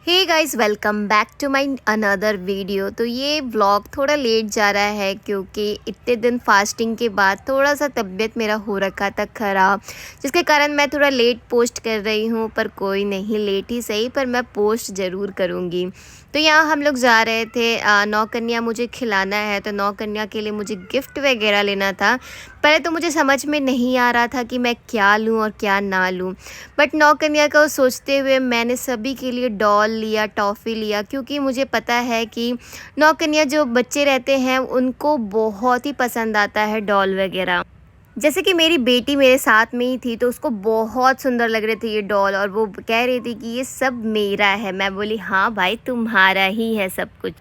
Hey guys, welcome back to my another video. तो ये vlog थोड़ा लेट जा रहा है क्योंकि इतने दिन फास्टिंग के बाद थोड़ा सा तबीयत मेरा हो रखा था ख़राब, जिसके कारण मैं थोड़ा लेट पोस्ट कर रही हूँ। पर कोई नहीं, लेट ही सही, पर मैं पोस्ट ज़रूर करूँगी। तो यहाँ हम लोग जा रहे थे, नौ कन्या मुझे खिलाना है, तो नौ कन्या के लिए मुझे गिफ्ट वगैरह लेना था। पहले तो मुझे समझ में नहीं आ रहा था कि मैं क्या लूँ और क्या ना लूँ, बट नौ कन्या को सोचते हुए मैंने सभी के लिए डॉल लिया, टॉफ़ी लिया, क्योंकि मुझे पता है कि नौ कन्या जो बच्चे रहते हैं उनको बहुत ही पसंद आता है डॉल वगैरह। जैसे कि मेरी बेटी मेरे साथ में ही थी, तो उसको बहुत सुंदर लग रहे थे ये डॉल, और वो कह रही थी कि ये सब मेरा है। मैं बोली हाँ भाई, तुम्हारा ही है सब कुछ।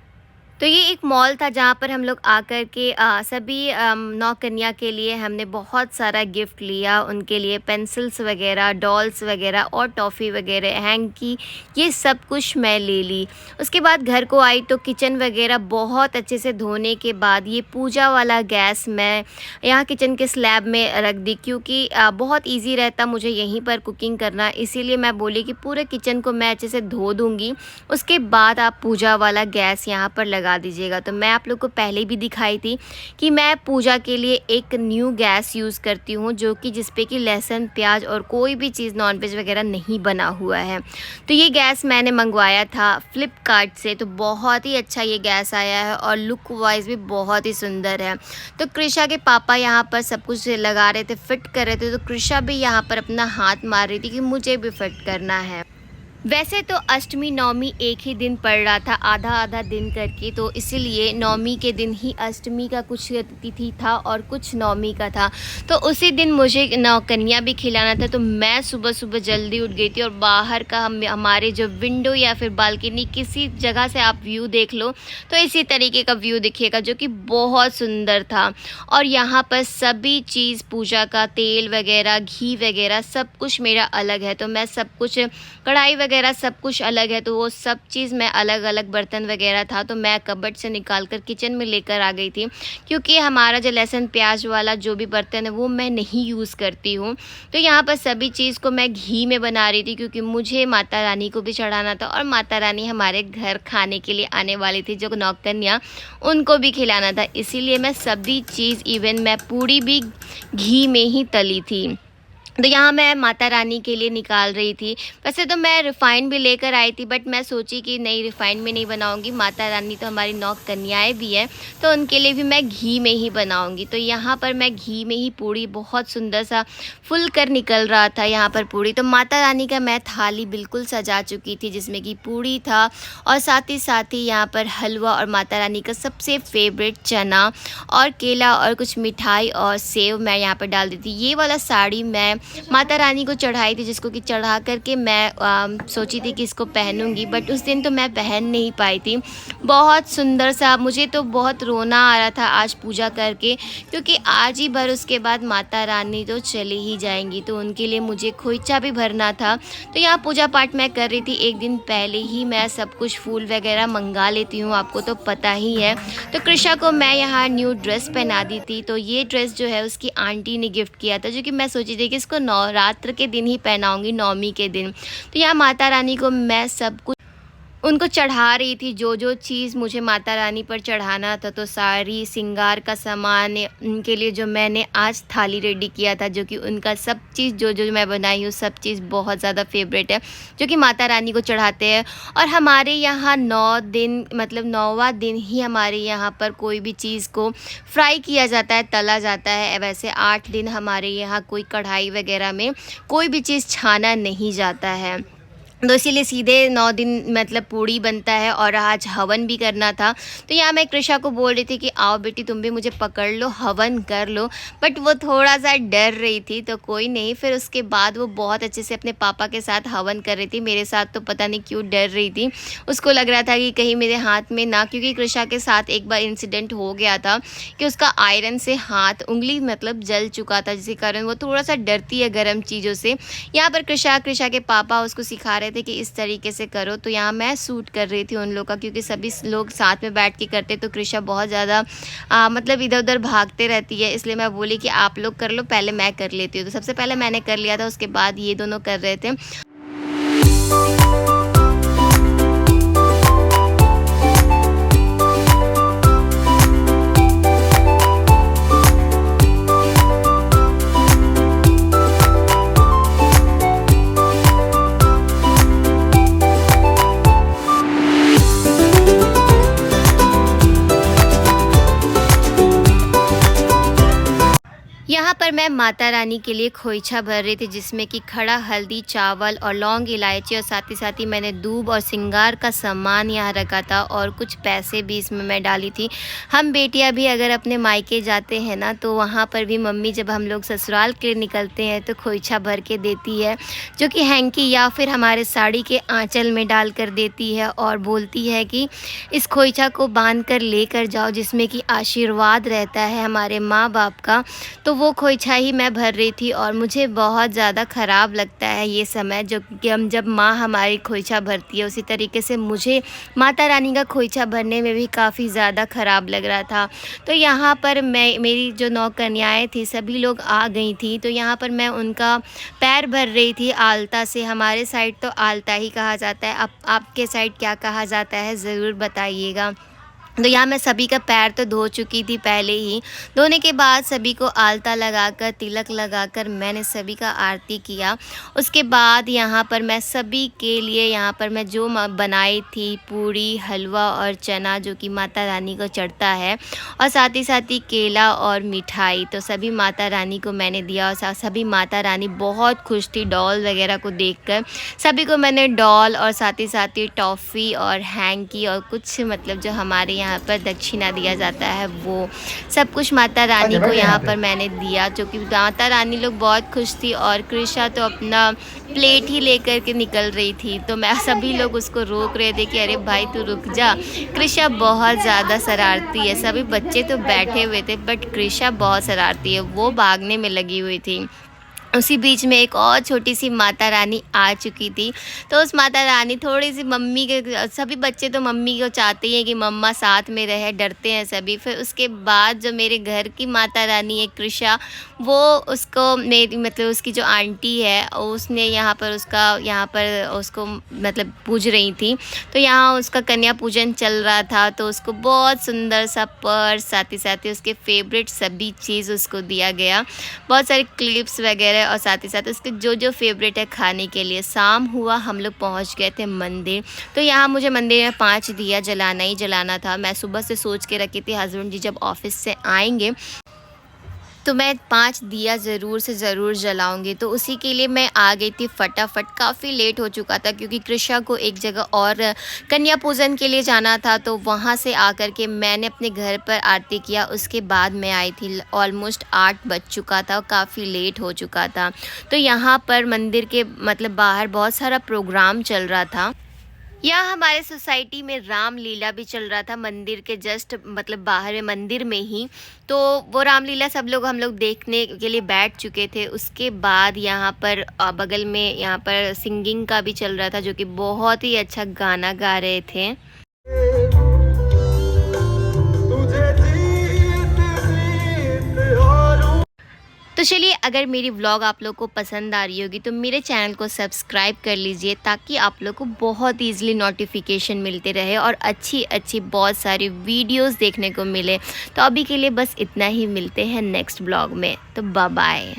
तो ये एक मॉल था जहाँ पर हम लोग आकर के सभी नौ कन्या के लिए हमने बहुत सारा गिफ्ट लिया। उनके लिए पेंसिल्स वगैरह, डॉल्स वगैरह और टॉफ़ी वगैरह, हैंकी, ये सब कुछ मैं ले ली। उसके बाद घर को आई तो किचन वगैरह बहुत अच्छे से धोने के बाद ये पूजा वाला गैस मैं यहाँ किचन के स्लैब में रख दी, क्योंकि बहुत ईजी रहता मुझे यहीं पर कुकिंग करना। इसीलिए मैं बोली कि पूरे किचन को मैं अच्छे से धो दूँगी, उसके बाद आप पूजा वाला गैस यहाँ पर लगा दीजिएगा। तो मैं आप लोग को पहले भी दिखाई थी कि मैं पूजा के लिए एक न्यू गैस यूज़ करती हूँ, जो कि जिस पे कि लहसुन, प्याज और कोई भी चीज़ नॉनवेज वगैरह नहीं बना हुआ है। तो ये गैस मैंने मंगवाया था फ्लिपकार्ट से, तो बहुत ही अच्छा ये गैस आया है और लुक वाइज भी बहुत ही सुंदर है। तो कृषा के पापा यहाँ पर सब कुछ लगा रहे थे, फिट कर रहे थे, तो कृषा भी यहाँ पर अपना हाथ मार रही थी कि मुझे भी फिट करना है। वैसे तो अष्टमी नवमी एक ही दिन पड़ रहा था, आधा आधा दिन करके, तो इसीलिए नवमी के दिन ही अष्टमी का कुछ तिथि था और कुछ नवमी का था। तो उसी दिन मुझे नौ कन्या भी खिलाना था, तो मैं सुबह सुबह जल्दी उठ गई थी। और बाहर का हमारे जो विंडो या फिर बालकनी, किसी जगह से आप व्यू देख लो तो इसी तरीके का व्यू दिखेगा, जो कि बहुत सुंदर था। और यहाँ पर सभी चीज़ पूजा का तेल वगैरह, घी वगैरह सब कुछ मेरा अलग है, तो मैं सब कुछ, कढ़ाई वगैरह सब कुछ अलग है, तो वो सब चीज़ मैं अलग अलग, बर्तन वगैरह था तो मैं कबर्ड से निकाल कर किचन में लेकर आ गई थी, क्योंकि हमारा जो लहसुन प्याज वाला जो भी बर्तन है वो मैं नहीं यूज़ करती हूँ। तो यहाँ पर सभी चीज़ को मैं घी में बना रही थी, क्योंकि मुझे माता रानी को भी चढ़ाना था और माता रानी हमारे घर खाने के लिए आने वाली थी, जो नौ कन्या, उनको भी खिलाना था। इसीलिए मैं सभी चीज़, इवन मैं पूड़ी भी घी में ही तली थी। तो यहाँ मैं माता रानी के लिए निकाल रही थी। वैसे तो मैं रिफ़ाइंड भी लेकर आई थी, बट मैं सोची कि नहीं, रिफ़ाइंड में नहीं बनाऊंगी, माता रानी तो हमारी नौ कन्याएँ भी हैं, तो उनके लिए भी मैं घी में ही बनाऊंगी। तो यहाँ पर मैं घी में ही पूड़ी, बहुत सुंदर सा फुल कर निकल रहा था यहाँ पर पूड़ी। तो माता रानी का मैं थाली बिल्कुल सजा चुकी थी, जिसमें कि पूड़ी था और साथ ही यहाँ पर हलवा और माता रानी का सबसे फेवरेट चना और केला और कुछ मिठाई और सेव मैं यहाँ पर डाल दी थी। ये वाला साड़ी मैं माता रानी को चढ़ाई थी, जिसको कि चढ़ा करके मैं सोची थी कि इसको पहनूंगी, बट उस दिन तो मैं पहन नहीं पाई थी। बहुत सुंदर सा, मुझे तो बहुत रोना आ रहा था आज पूजा करके, क्योंकि आज ही भर उसके बाद माता रानी तो चली ही जाएंगी, तो उनके लिए मुझे खोइचा भी भरना था। तो यहाँ पूजा पाठ मैं कर रही थी। एक दिन पहले ही मैं सब कुछ फूल वगैरह मंगा लेती हूँ, आपको तो पता ही है। तो कृषा को मैं यहाँ न्यू ड्रेस पहना दी थी। तो ये ड्रेस जो है उसकी आंटी ने गिफ्ट किया था, जो कि मैं सोची थी कि इसको नवरात्र के दिन ही पहनाऊंगी, नवमी के दिन। तो यहाँ माता रानी को मैं सब कुछ उनको चढ़ा रही थी, जो चीज़ मुझे माता रानी पर चढ़ाना था। तो सारी श्रृंगार का सामान उनके लिए जो मैंने आज थाली रेडी किया था, जो कि उनका सब चीज़ जो मैं बनाई हूँ, सब चीज़ बहुत ज़्यादा फेवरेट है, जो कि माता रानी को चढ़ाते हैं। और हमारे यहाँ 9 दिन, मतलब 9वां दिन ही हमारे यहाँ पर कोई भी चीज़ को फ्राई किया जाता है, तला जाता है। वैसे 8 दिन हमारे यहाँ कोई कढ़ाई वगैरह में कोई भी चीज़ छाना नहीं जाता है, तो इसीलिए सीधे 9 दिन मतलब पूड़ी बनता है। और आज हवन भी करना था, तो यहाँ मैं कृषा को बोल रही थी कि आओ बेटी, तुम भी मुझे पकड़ लो, हवन कर लो, बट वो थोड़ा सा डर रही थी, तो कोई नहीं। फिर उसके बाद वो बहुत अच्छे से अपने पापा के साथ हवन कर रही थी। मेरे साथ तो पता नहीं क्यों डर रही थी, उसको लग रहा था कि कहीं मेरे हाथ में ना, क्योंकि कृषा के साथ एक बार इंसिडेंट हो गया था कि उसका आयरन से हाथ, उंगली मतलब जल चुका था, जिसके कारण वो थोड़ा सा डरती है गर्म चीज़ों से। यहाँ पर कृषा के पापा उसको सिखा रहे थे कि इस तरीके से करो। तो यहाँ मैं सूट कर रही थी उन लोग का, क्योंकि सभी लोग साथ में बैठ के करते, तो कृषा बहुत ज़्यादा मतलब इधर उधर भागते रहती है, इसलिए मैं बोली कि आप लोग कर लो, पहले मैं कर लेती हूँ। तो सबसे पहले मैंने कर लिया था, उसके बाद ये दोनों कर रहे थे। पर मैं माता रानी के लिए खोइछा भर रही थी, जिसमें कि खड़ा हल्दी, चावल और लौंग, इलायची और साथ ही मैंने दूब और श्रृंगार का सामान यहाँ रखा था और कुछ पैसे भी इसमें मैं डाली थी। हम बेटियां भी अगर अपने मायके जाते हैं ना, तो वहाँ पर भी मम्मी जब हम लोग ससुराल के लिए निकलते हैं तो खोइछा भर के देती है, जो कि हैंकी या फिर हमारे साड़ी के आंचल में डाल कर देती है और बोलती है कि इस खोइछा को बांध कर लेकर जाओ, जिसमें कि आशीर्वाद रहता है हमारे माँ बाप का। तो वो खोइछा ही मैं भर रही थी और मुझे बहुत ज़्यादा ख़राब लगता है ये समय, जो कि हम जब माँ हमारी खोइछा भरती है, उसी तरीके से मुझे माता रानी का खोइछा भरने में भी काफ़ी ज़्यादा ख़राब लग रहा था। तो यहाँ पर मेरी जो 9 कन्याएँ थी सभी लोग आ गई थी, तो यहाँ पर मैं उनका पैर भर रही थी आलता से। हमारे साइड तो आलता ही कहा जाता है, आपके साइड क्या कहा जाता है ज़रूर बताइएगा। तो यहाँ मैं सभी का पैर तो धो चुकी थी पहले ही। धोने के बाद सभी को आलता लगाकर, तिलक लगाकर मैंने सभी का आरती किया। उसके बाद यहाँ पर मैं सभी के लिए यहाँ पर मैं जो बनाई थी पूड़ी, हलवा और चना, जो कि माता रानी को चढ़ता है, और साथ ही केला और मिठाई, तो सभी माता रानी को मैंने दिया। और सभी माता रानी बहुत खुश थी डॉल वगैरह को देखकर। सभी को मैंने डॉल और साथ ही टॉफ़ी और हैंकी और कुछ मतलब जो हमारे यहाँ पर दक्षिणा दिया जाता है, वो सब कुछ माता रानी को यहाँ पर मैंने दिया, जो कि माता रानी लोग बहुत खुश थी। और कृषा तो अपना प्लेट ही लेकर के निकल रही थी, तो मैं सभी लोग उसको रोक रहे थे कि अरे भाई तू रुक जा। कृषा बहुत ज़्यादा शरारती है, सभी बच्चे तो बैठे हुए थे बट कृषा बहुत शरारती है, वो भागने में लगी हुई थी। उसी बीच में एक और छोटी सी माता रानी आ चुकी थी, तो उस माता रानी थोड़ी सी मम्मी के, सभी बच्चे तो मम्मी को चाहते ही हैं कि मम्मा साथ में रहे, डरते हैं सभी। फिर उसके बाद जो मेरे घर की माता रानी है कृषा, वो उसको मेरी मतलब उसकी जो आंटी है उसने यहाँ पर उसको मतलब पूज रही थी। तो यहाँ उसका कन्या पूजन चल रहा था, तो उसको बहुत सुंदर सा पर्स, साथ ही उसके फेवरेट सभी चीज़ उसको दिया गया, बहुत सारे क्लिप्स वगैरह, और साथ ही साथ उसके जो फेवरेट है खाने के लिए। शाम हुआ, हम लोग पहुंच गए थे मंदिर। तो यहाँ मुझे मंदिर में 5 दिया जलाना ही जलाना था। मैं सुबह से सोच के रखी थी हस्बैंड जी जब ऑफिस से आएंगे तो मैं 5 दिया ज़रूर से ज़रूर जलाऊंगी। तो उसी के लिए मैं आ गई थी फटाफट। काफ़ी लेट हो चुका था क्योंकि कृषा को एक जगह और कन्या पूजन के लिए जाना था, तो वहाँ से आकर के मैंने अपने घर पर आरती किया। उसके बाद मैं आई थी, ऑलमोस्ट 8 बज चुका था, काफ़ी लेट हो चुका था। तो यहाँ पर मंदिर के मतलब बाहर बहुत सारा प्रोग्राम चल रहा था। यहाँ हमारे सोसाइटी में रामलीला भी चल रहा था, मंदिर के जस्ट मतलब बाहर में मंदिर में ही। तो वो रामलीला सब लोग हम लोग देखने के लिए बैठ चुके थे। उसके बाद यहाँ पर बगल में यहाँ पर सिंगिंग का भी चल रहा था, जो कि बहुत ही अच्छा गाना गा रहे थे। तो चलिए, अगर मेरी व्लॉग आप लोग को पसंद आ रही होगी तो मेरे चैनल को सब्सक्राइब कर लीजिए, ताकि आप लोग को बहुत ईज़िली नोटिफिकेशन मिलते रहे और अच्छी बहुत सारी वीडियोस देखने को मिले। तो अभी के लिए बस इतना ही, मिलते हैं नेक्स्ट व्लॉग में। तो बाय बाय।